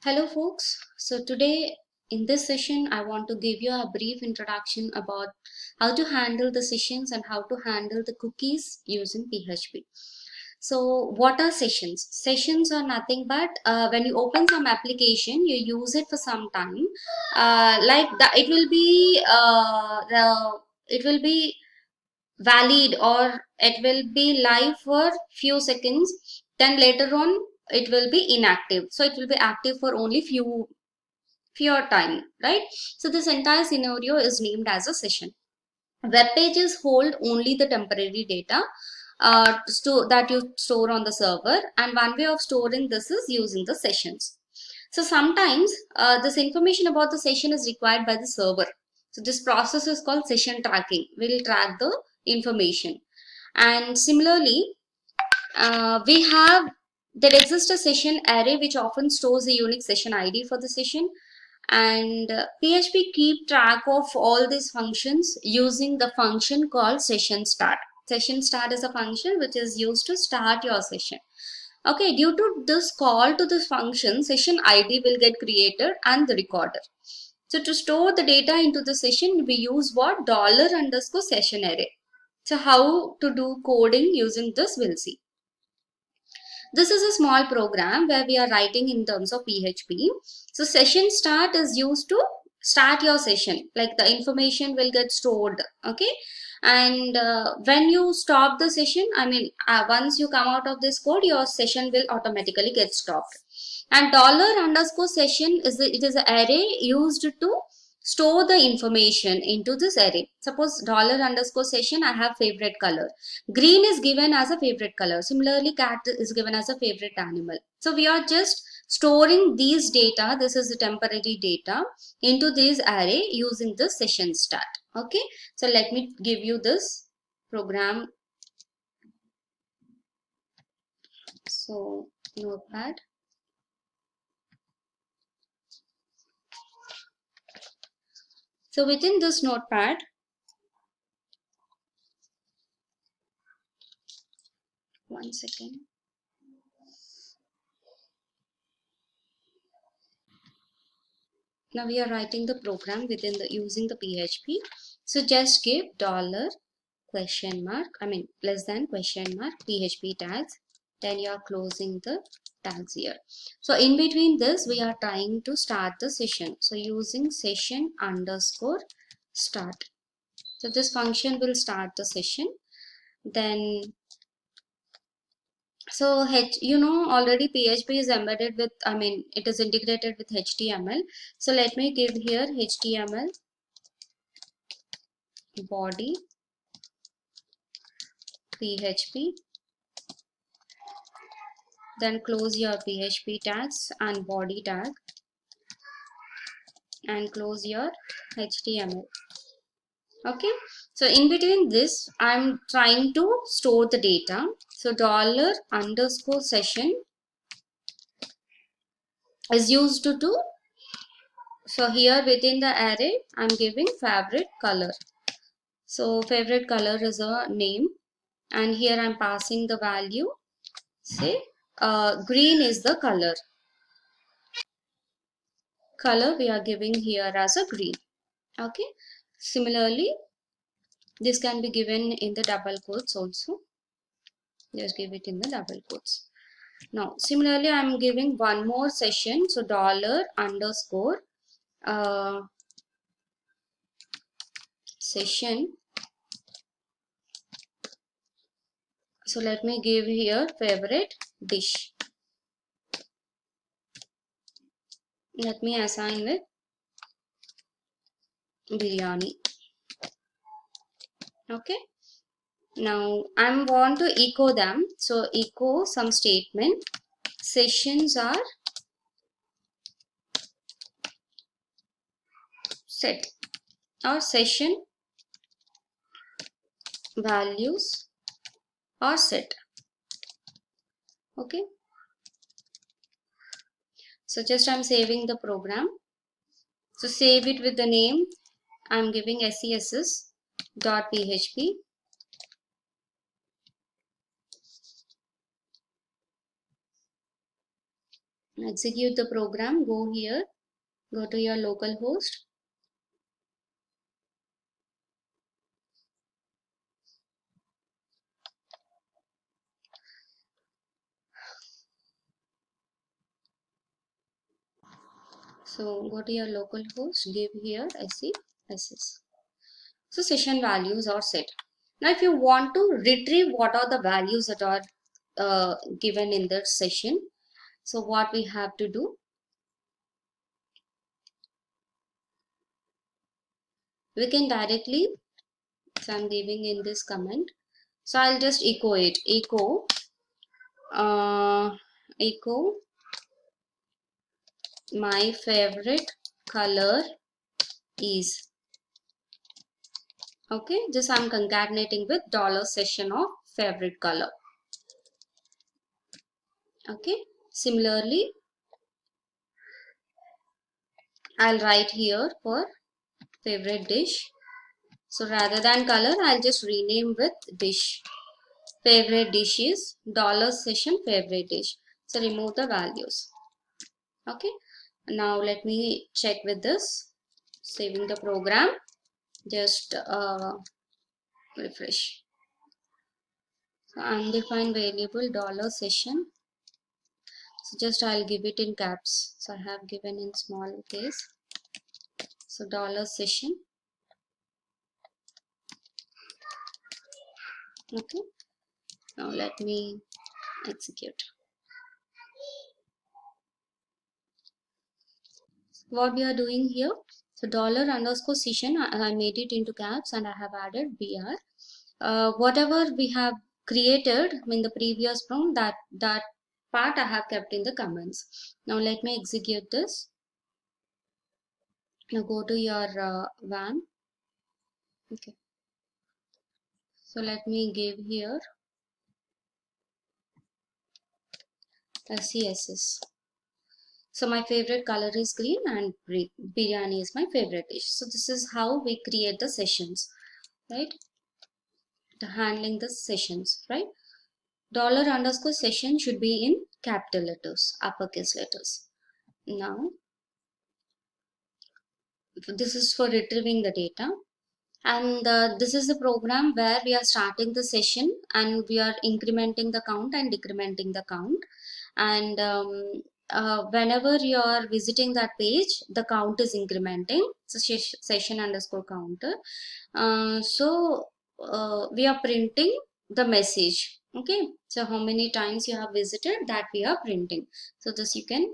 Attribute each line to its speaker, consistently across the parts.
Speaker 1: Hello folks. So today in this session I want to give you a brief introduction about how to handle the sessions and how to handle the cookies using PHP. So what are sessions? Sessions are nothing but when you open some application, you use it for some time. Like that, it will be valid or it will be live for few seconds, then later on it will be inactive, so it will be active for only few time, right? So this entire scenario is named as a session. Web pages hold only the temporary data that you store on the server, and one way of storing this is using the sessions. So sometimes this information about the session is required by the server. So this process is called session tracking. We'll track the information. And similarly, we have there exists a session array which often stores a unique session ID for the session, and PHP keep track of all these functions using the function called session start. Session start is a function which is used to start your session. Okay, due to this call to this function, session ID will get created and the recorder. So to store the data into the session, we use what? $_session array. So how to do coding using this, we'll see. This is a small program where we are writing in terms of PHP. So session start is used to start your session, like the information will get stored. Okay. And when you stop the session, once you come out of this code, your session will automatically get stopped. And $_session it is an array used to store the information into this array. Suppose $_session, I have favorite color. Green is given as a favorite color. Similarly, cat is given as a favorite animal. So we are just storing these data. This is the temporary data into this array using the session start. Okay. So let me give you this program. So notepad. So within this notepad, one second. Now we are writing the program within the using the PHP. So just give $, less than question mark, PHP tags. Then you are closing the tags here. So in between this, we are trying to start the session. So using session underscore start. So this function will start the session. Then so already PHP is embedded with, it is integrated with HTML. So let me give here HTML body PHP, then close your PHP tags and body tag and close your HTML. Okay, so in between this, I'm trying to store the data. So $_session is used to do. So here within the array, I'm giving favorite color. So favorite color is a name, and here I'm passing the value. Say green is the color. Color we are giving here as a green. Okay. Similarly, this can be given in the double quotes also. Just give it in the double quotes. Now, similarly, I'm giving one more session. So $_ session. So let me give here favorite dish. Let me assign with biryani. Okay. Now I want to echo them. So echo some statement. Sessions are set, or session values are set. Okay. So just I'm saving the program. So save it with the name. I'm giving sess.php. Execute the program. Go here, go to your local host. So go to your local host, give here SESS. So session values are set. Now if you want to retrieve what are the values that are given in the session, so what we have to do, we can directly, so I'm giving in this comment, so I'll just echo it, uh, echo my favorite color is, okay, just I'm concatenating with dollar session of favorite color. Okay, similarly I'll write here for favorite dish. So rather than color, I'll just rename with dish. Favorite dish is dollar session favorite dish. So remove the values. Okay. Now let me check with this. Saving the program. Just refresh. So undefined variable dollar session. So just I'll give it in caps. So I have given in small case. So dollar session. Okay. Now let me execute. What we are doing here, so dollar underscore session, I made it into caps and I have added br. Whatever we have created in the previous prompt, that part I have kept in the comments. Now let me execute this. Now go to your van. Okay, so let me give here SESS. So my favorite color is green and biryani is my favorite dish. So this is how we create the sessions, right? The handling the sessions, right? Dollar underscore session should be in capital letters, uppercase letters. Now, this is for retrieving the data. And this is the program where we are starting the session and we are incrementing the count and decrementing the count. And whenever you are visiting that page, the count is incrementing. So session underscore counter. We are printing the message. Okay, so how many times you have visited, that we are printing. So this you can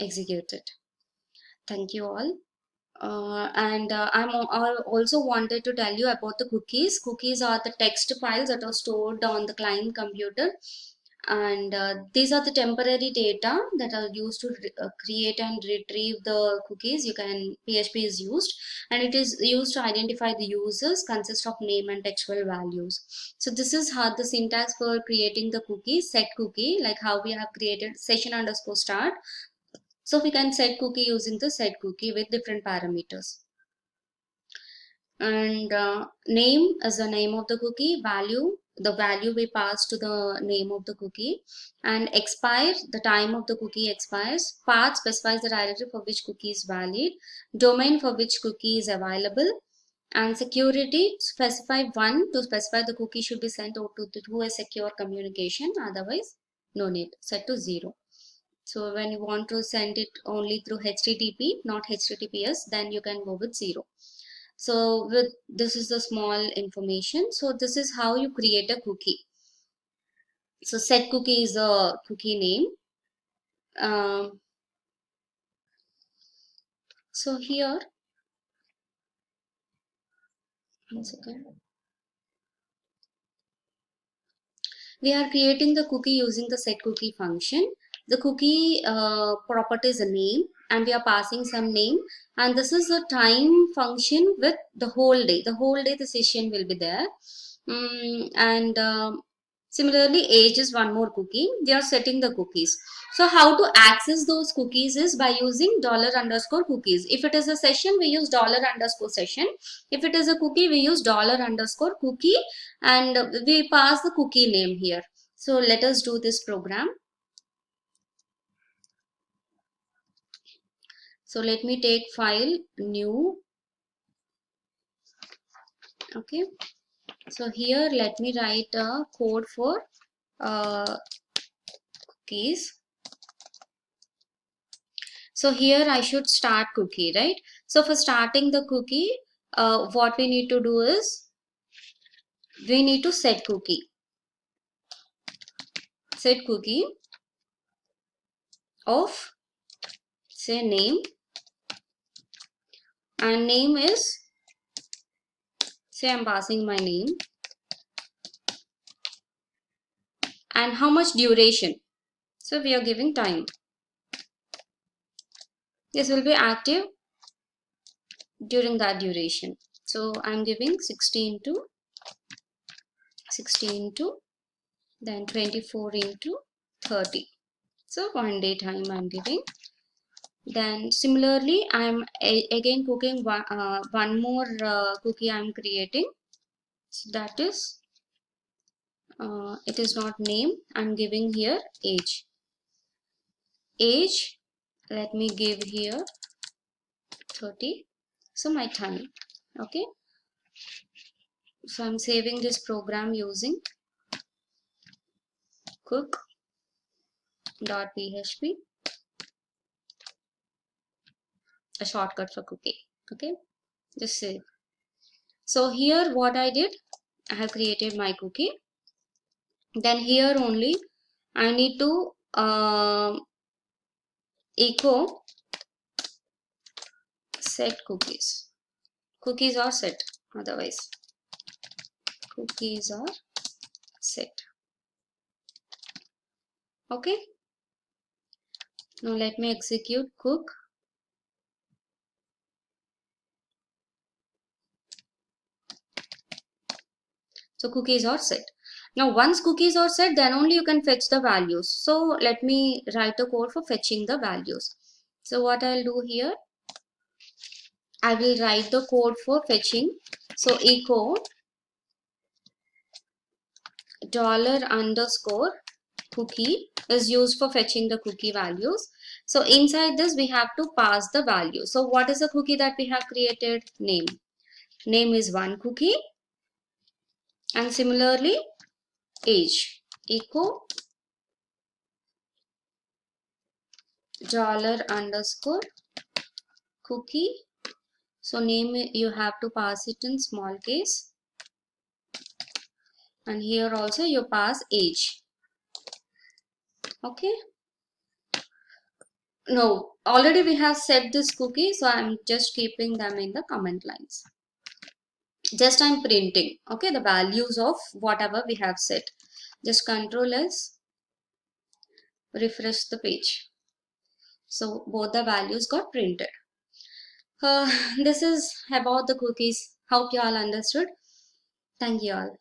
Speaker 1: execute it. Thank you all. I also wanted to tell you about the cookies. Cookies are the text files that are stored on the client computer, and these are the temporary data that are used to create and retrieve the cookies. You can PHP is used, and it is used to identify the users, consist of name and textual values. So this is how the syntax for creating the cookie, set cookie, like how we have created session underscore start. So we can set cookie using the set cookie with different parameters. And name is the name of the cookie, value, the value we pass to the name of the cookie, and expire, the time of the cookie expires. Path specifies the directory for which cookie is valid, domain for which cookie is available, and security specify one to specify the cookie should be sent out to a secure communication, otherwise no need, set to 0. So when you want to send it only through HTTP, not HTTPS, then you can go with 0. So with this is the small information. So this is how you create a cookie. So set cookie is a cookie name. Um, so here, 1 second. We are creating the cookie using the set cookie function. The cookie property is a name and we are passing some name, and this is a time function with the whole day. The whole day the session will be there. And similarly age is one more cookie. We are setting the cookies. So how to access those cookies is by using dollar underscore cookies. If it is a session, we use dollar underscore session. If it is a cookie, we use dollar underscore cookie, and we pass the cookie name here. So let us do this program. So let me take file new. Okay, so here let me write a code for cookies. So here I should start cookie, right? So for starting the cookie, what we need to do is we need to set cookie. Set cookie of, say, name, and name is, say I'm passing my name, and how much duration. So we are giving time. This will be active during that duration. So I'm giving 16 to then 24 into 30. So 1 day time I'm giving. Then similarly I'm again cooking one more cookie I'm creating. So that is it is not name. I'm giving here age. Age, let me give here 30. So my time. Okay, so I'm saving this program using cook.php, a shortcut for cookie. Okay, just save. So here what I did, I have created my cookie. Then here only I need to echo set cookies. Cookies are set, otherwise cookies are set. Okay, now let me execute cook. So cookies are set. Now once cookies are set, then only you can fetch the values. So let me write a code for fetching the values. So what I'll do here, I will write the code for fetching. So echo $_ cookie is used for fetching the cookie values. So inside this we have to pass the value. So what is the cookie that we have created? Name. Name is one cookie. And similarly age. Echo $_ cookie. So name you have to pass it in small case. And here also you pass age. Okay. No, already we have set this cookie, so I'm just keeping them in the comment lines. Just I'm printing, okay, the values of whatever we have set. Just Control S, refresh the page. So both the values got printed. This is about the cookies. Hope you all understood. Thank you all.